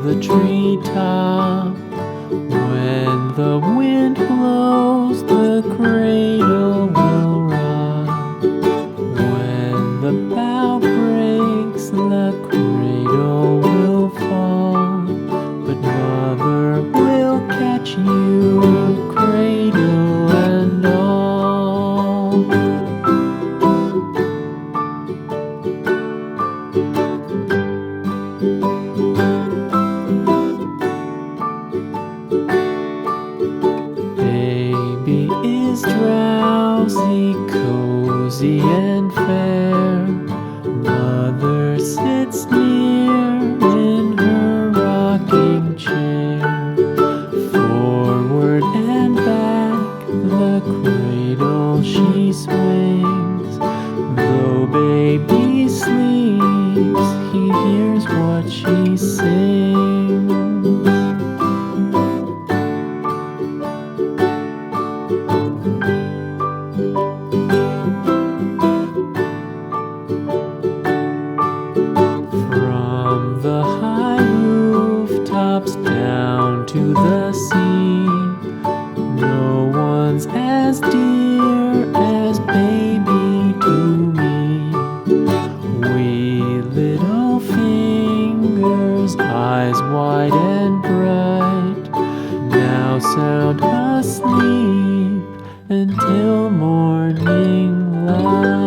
the treetop. When the wind blows, the cradle will rock. When the bough breaks, the cradle will fall. But Mother will catch you, cradle and all. Baby is drowsy, cozy and fair. Mother sits near in her rocking chair. Forward and back, the cradle she swings. Though baby sleeps, he hears what she sings. From the high rooftops down to the sea, no one's as dear as baby to me. Wee little fingers, eyes wide and bright, now sound asleep until morning light.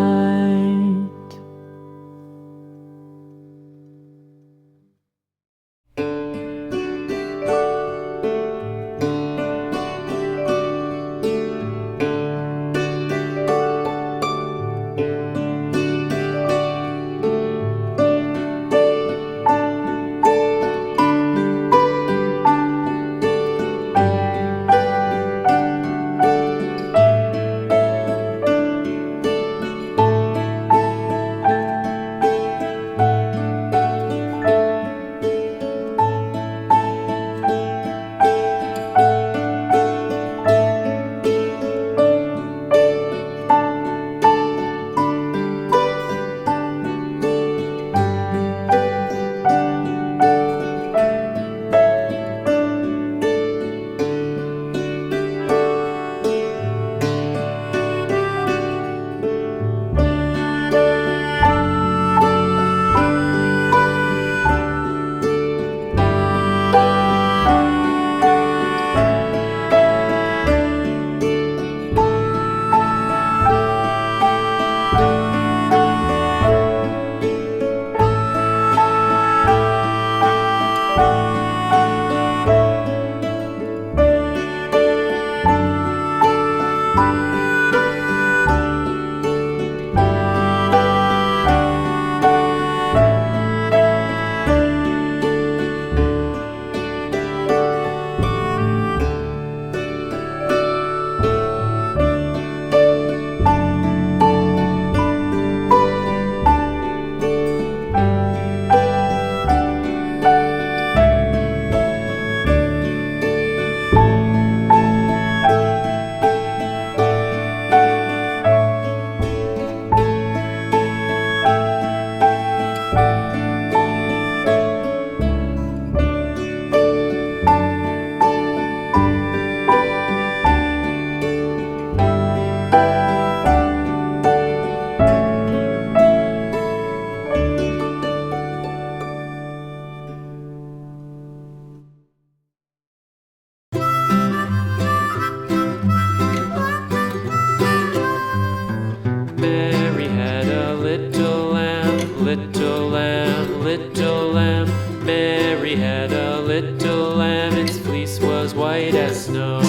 Mary had a little lamb, little lamb, little lamb. Mary had a little lamb, its fleece was white as snow.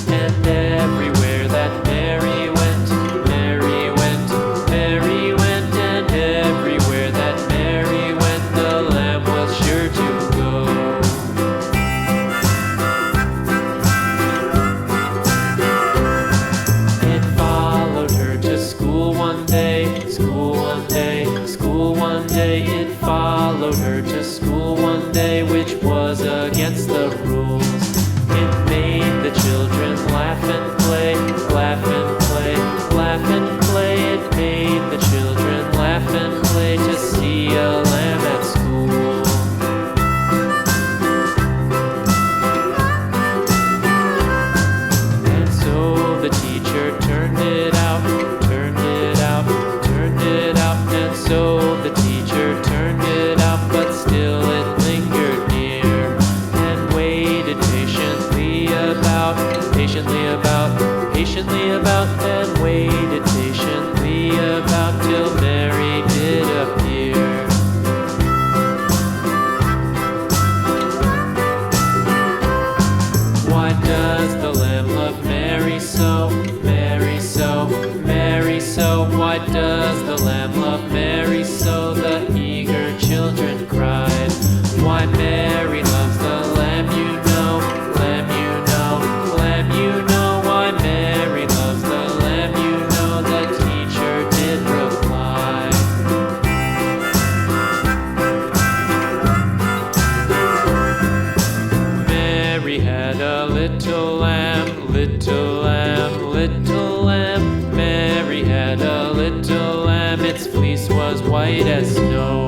And everywhere that Mary went, Mary went, Mary went. And everywhere that Mary went, the lamb was sure to go. It followed her to school one day, school one day, school one day. It followed her to school one day, which was against the rules. It made the children laugh and play, laugh and play, laugh and play. It made the children laugh and play to see a lamb at school. little lamb, little lamb, little lamb. Mary had a little lamb, its fleece was white as snow.